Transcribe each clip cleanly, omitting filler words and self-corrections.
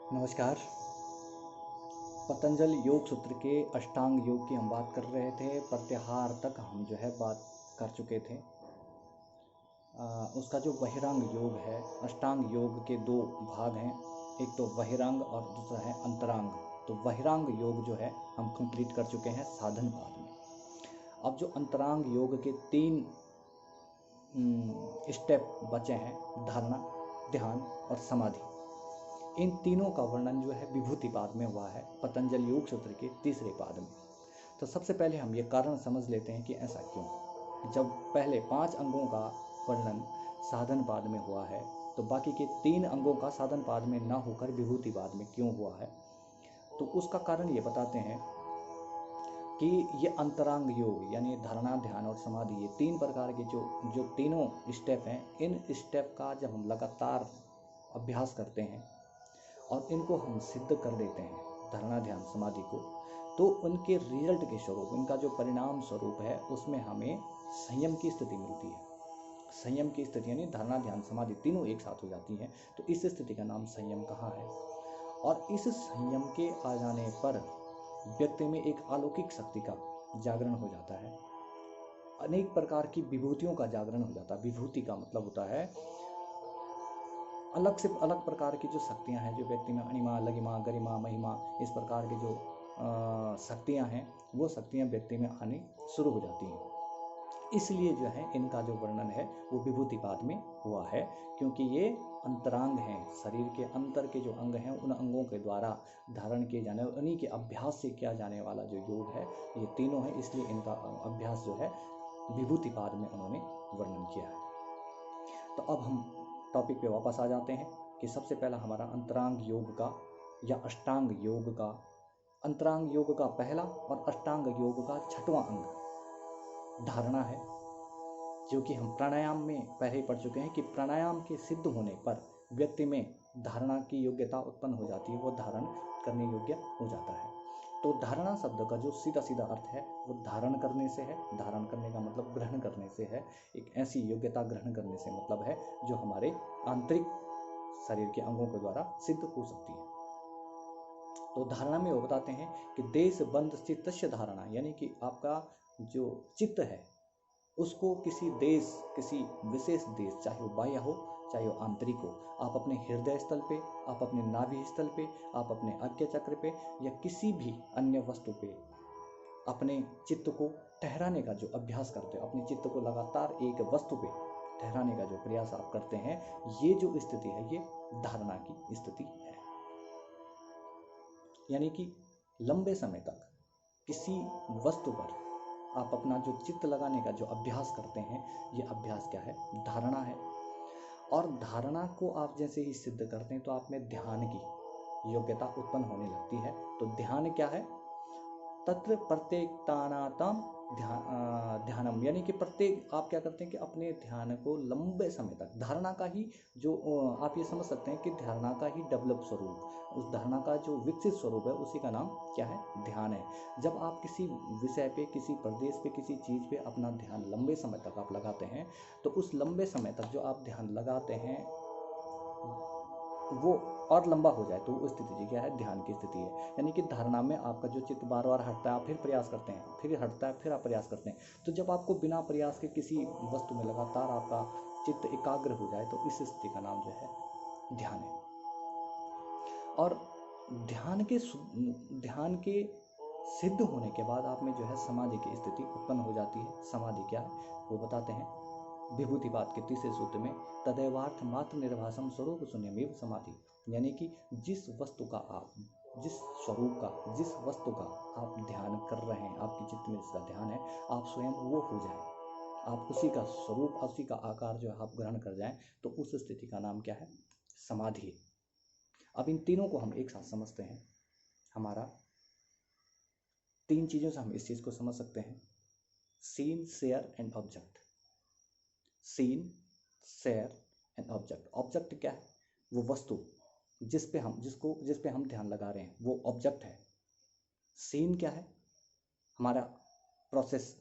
नमस्कार। पतंजलि योग सूत्र के अष्टांग योग की हम बात कर रहे थे। प्रत्याहार तक हम जो है बात कर चुके थे। उसका जो बहिरंग योग है, अष्टांग योग के दो भाग हैं, एक तो बहिरंग और दूसरा है अंतरांग। तो बहिरंग योग जो है हम कंप्लीट कर चुके हैं साधन पाद में। अब जो अंतरांग योग के 3 स्टेप बचे हैं, धारणा, ध्यान और समाधि। इन तीनों का वर्णन जो है विभूति पाद में हुआ है, पतंजलि योग सूत्र के 3रे पाद में। तो सबसे पहले हम ये कारण समझ लेते हैं कि ऐसा क्यों। जब पहले 5 अंगों का वर्णन साधन पाद में हुआ है, तो बाकी के 3 अंगों का साधन पाद में ना होकर विभूति पाद में क्यों हुआ है। तो उसका कारण ये बताते हैं कि ये अंतरांग योग यानी धारणा, ध्यान और समाधि, ये 3 प्रकार के जो तीनों स्टेप हैं, इन स्टेप का जब हम लगातार अभ्यास करते हैं और इनको हम सिद्ध कर देते हैं, धारणा, ध्यान, समाधि को, तो उनके रिजल्ट के स्वरूप, इनका जो परिणाम स्वरूप है, उसमें हमें संयम की स्थिति मिलती है। संयम की स्थिति यानी धारणा, ध्यान, समाधि तीनों एक साथ हो जाती हैं। तो इस स्थिति का नाम संयम कहा है। और इस संयम के आ जाने पर व्यक्ति में एक अलौकिक शक्ति का जागरण हो जाता है, अनेक प्रकार की विभूतियों का जागरण हो जाता है। विभूति का मतलब होता है अलग से अलग प्रकार की जो शक्तियां हैं, जो व्यक्ति में अणिमा, लगिमा, गरिमा, महिमा, इस प्रकार की जो शक्तियां हैं, वो शक्तियां व्यक्ति में आनी शुरू हो जाती हैं। इसलिए जो है इनका जो वर्णन है वो विभूति पाद में हुआ है, क्योंकि ये अंतरांग हैं, शरीर के अंतर के जो अंग हैं, उन अंगों के द्वारा धारण किए जाने, उन्हीं के अभ्यास से किया जाने वाला जो योग है, ये तीनों है। इसलिए इनका अभ्यास जो है विभूति पाद में उन्होंने वर्णन किया है। तो अब हम टॉपिक पे वापस आ जाते हैं कि सबसे पहला हमारा अंतरांग योग का या अष्टांग योग का, अंतरांग योग का पहला और अष्टांग योग का 6वां अंग धारणा है, जो कि हम प्राणायाम में पहले ही पढ़ चुके हैं कि प्राणायाम के सिद्ध होने पर व्यक्ति में धारणा की योग्यता उत्पन्न हो जाती है, वो धारण करने योग्य हो जाता है। तो धारणा शब्द का जो सीधा सीधा अर्थ है वो धारण करने से है। धारण करने का मतलब ग्रहण करने से है, एक ऐसी योग्यता ग्रहण करने से मतलब है जो हमारे आंतरिक शरीर के अंगों के द्वारा सिद्ध हो सकती है। तो धारणा में वो बताते हैं कि देश बंध चित्तस्य धारणा, यानी कि आपका जो चित्त है उसको किसी देश, किसी विशेष देश, चाहे वो बाह्य हो चाहे वो आंतरिक हो, आप अपने हृदय स्थल पे, आप अपने नाभि स्थल पे, आप अपने आज्ञा चक्र पे या किसी भी अन्य वस्तु पे अपने चित्त को ठहराने का जो अभ्यास करते हो, अपने चित्त को लगातार एक वस्तु पे ठहराने का जो प्रयास आप करते हैं, ये जो स्थिति है ये धारणा की स्थिति है। यानी कि लंबे समय तक किसी वस्तु पर आप अपना जो चित्त लगाने का जो अभ्यास करते हैं, ये अभ्यास क्या है? धारणा है। और धारणा को आप जैसे ही सिद्ध करते हैं तो आप में ध्यान की योग्यता उत्पन्न होने लगती है। तो ध्यान क्या है? तत्र प्रत्येकतानातम ध्यानम, यानी कि प्रत्येक आप क्या करते हैं कि अपने ध्यान को लंबे समय तक, धारणा का ही जो आप ये समझ सकते हैं कि धारणा का ही डेवलप स्वरूप, उस धारणा का जो विकसित स्वरूप है, उसी का नाम क्या है? ध्यान है। जब आप किसी विषय पे, किसी प्रदेश पे, किसी चीज़ पे अपना ध्यान लंबे समय तक आप लगाते हैं, तो उस लंबे समय तक जो आप ध्यान लगाते हैं वो और लंबा हो जाए तो वो स्थिति क्या है? ध्यान की स्थिति है। यानी कि धारणा में आपका जो चित्त बार बार हटता है, आप फिर प्रयास करते हैं, फिर हटता है, फिर आप प्रयास करते हैं। तो जब आपको बिना प्रयास के किसी वस्तु में लगातार आपका चित्त एकाग्र हो जाए तो इस स्थिति का नाम जो है ध्यान है। और ध्यान के सिद्ध होने के बाद आप में जो है समाधि की स्थिति उत्पन्न हो जाती है। समाधि क्या है वो बताते हैं विभूति पाद के 3रे सूत्र में, तदैवार्थ मात्र निर्भासम स्वरूप शून्यमेव समाधि, यानी कि जिस वस्तु का आप, जिस स्वरूप का, जिस वस्तु का आप ध्यान कर रहे हैं, आपकी चित्त में जिसका ध्यान है, आप स्वयं वो हो जाए, आप उसी का स्वरूप, उसी का आकार जो है आप ग्रहण कर जाएं, तो उस स्थिति का नाम क्या है? समाधि। अब इन तीनों को हम एक साथ समझते हैं। हमारा 3 चीज़ों से हम इस चीज़ को समझ सकते हैं, scene, share and object. Scene, share and object. Object क्या है? वो वस्तु जिस पे हम ध्यान लगा रहे हैं, वो ऑब्जेक्ट है। सीन क्या है? हमारा प्रोसेस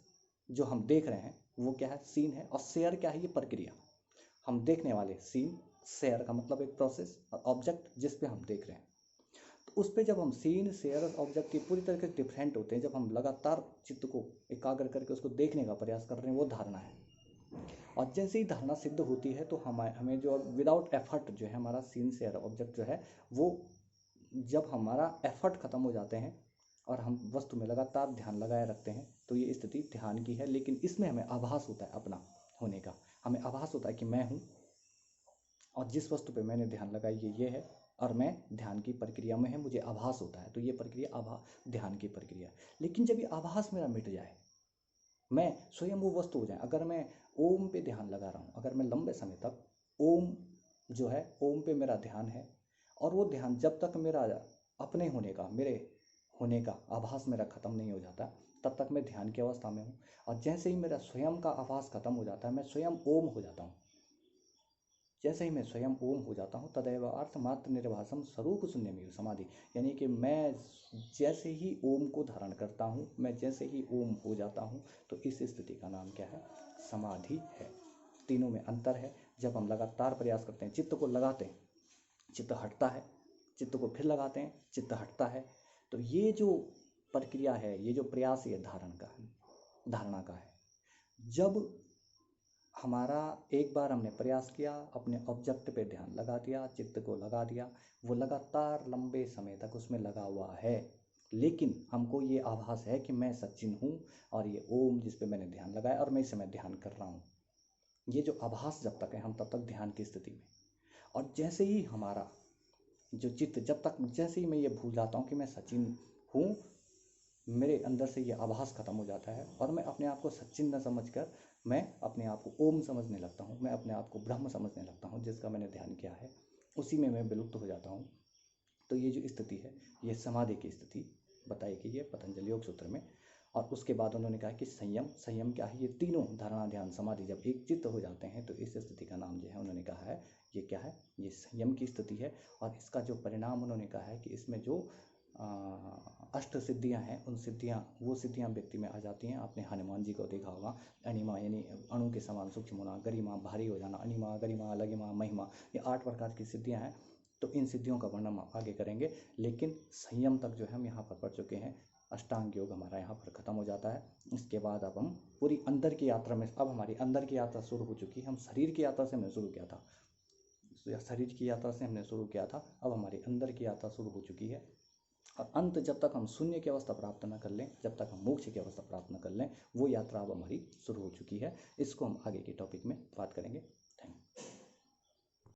जो हम देख रहे हैं वो क्या है? सीन है। और शेयर क्या है? ये प्रक्रिया, हम देखने वाले। सीन, शेयर का मतलब एक प्रोसेस, और ऑब्जेक्ट जिस पे हम देख रहे हैं। उस पर जब हम सीन शेयर ऑब्जेक्ट की पूरी तरीके से डिफरेंट होते हैं, जब हम लगातार चित्त को एकाग्र करके उसको देखने का प्रयास कर रहे हैं, वो धारणा है। और जैसे ही धारणा सिद्ध होती है तो हमें जो विदाउट एफर्ट जो है हमारा सीन शेयर ऑब्जेक्ट जो है वो, जब हमारा एफर्ट खत्म हो जाते हैं और हम वस्तु में लगातार ध्यान लगाए रखते हैं, तो ये स्थिति ध्यान की है। लेकिन इसमें हमें आभास होता है अपना होने का, हमें आभास होता है कि मैं हूँ और जिस वस्तु पे मैंने ध्यान लगाई ये है और मैं ध्यान की प्रक्रिया में है, मुझे आभास होता है। तो ये प्रक्रिया ध्यान की प्रक्रिया है। लेकिन जब ये आभास मेरा मिट जाए, मैं स्वयं वो वस्तु हो जाए, अगर मैं ओम पे ध्यान लगा रहा हूँ, अगर मैं लंबे समय तक ओम जो है, ओम पे मेरा ध्यान है, और वो ध्यान जब तक मेरा अपने होने का, मेरे होने का आभास मेरा खत्म नहीं हो जाता, तब तक मैं ध्यान की अवस्था में हूँ। और जैसे ही मेरा स्वयं का आभास खत्म हो जाता है, मैं स्वयं ओम हो जाता हूँ। जैसे ही मैं स्वयं ओम हो जाता हूँ, तदैव अर्थ मात्र निर्भासम स्वरूप शून्यमेव समाधि, यानी कि मैं जैसे ही ओम को धारण करता हूँ, मैं जैसे ही ओम हो जाता हूँ, तो इस स्थिति का नाम क्या है? समाधि है। तीनों में अंतर है। जब हम लगातार प्रयास करते हैं, चित्त को लगाते हैं, चित्त हटता है, चित्त को फिर लगाते हैं, चित्त हटता है, तो ये जो प्रक्रिया है, ये जो प्रयास है, धारणा का है। जब हमारा एक बार हमने प्रयास किया, अपने ऑब्जेक्ट पे ध्यान लगा दिया, चित्त को लगा दिया, वो लगातार लंबे समय तक उसमें लगा हुआ है, लेकिन हमको ये आभास है कि मैं सचिन हूँ और ये ओम जिस पे मैंने ध्यान लगाया और मैं इस समय ध्यान कर रहा हूँ। ये जो आभास जब तक है, हम तब तक ध्यान की स्थिति में। और जैसे ही हमारा जो चित्त, जैसे ही मैं ये भूल जाता हूँ कि मैं सचिन हूँ, मेरे अंदर से ये आभास खत्म हो जाता है और मैं अपने आप को सच्चिन न समझकर मैं अपने आप को ओम समझने लगता हूँ, मैं अपने आप को ब्रह्म समझने लगता हूँ, जिसका मैंने ध्यान किया है, उसी में मैं विलुप्त हो जाता हूँ। तो ये जो स्थिति है, ये समाधि की स्थिति बताई गई है पतंजलि योग सूत्र में। और उसके बाद उन्होंने कहा कि संयम क्या है? ये तीनों धारणा, ध्यान, समाधि जब एक चित्त हो जाते हैं, तो इस स्थिति का नाम जो है उन्होंने कहा है, ये क्या है? ये संयम की स्थिति है। और इसका जो परिणाम उन्होंने कहा है कि इसमें जो अष्ट सिद्धियां हैं, उन वो सिद्धियां व्यक्ति में आ जाती हैं। आपने हनुमान जी को देखा होगा, अणिमा यानी अणु के समान सूक्ष्म होना, गरिमा भारी हो जाना, अणिमा, गरिमा, लगिमा, महिमा, ये 8 प्रकार की सिद्धियां हैं। तो इन सिद्धियों का वर्णन हम आगे करेंगे, लेकिन संयम तक जो है हम यहाँ पर पढ़ चुके हैं। अष्टांग योग हमारा यहाँ पर खत्म हो जाता है। इसके बाद अब हम पूरी अंदर की यात्रा में, अब हमारी अंदर की यात्रा शुरू हो चुकी है। हम शरीर की यात्रा से हमने शुरू किया था, शरीर की यात्रा से हमने शुरू किया था, अब हमारी अंदर की यात्रा शुरू हो चुकी है। और अंत जब तक हम शून्य की अवस्था प्राप्त न कर लें, जब तक हम मोक्ष की अवस्था प्राप्त न कर लें, वो यात्रा अब हमारी शुरू हो चुकी है। इसको हम आगे के टॉपिक में बात करेंगे।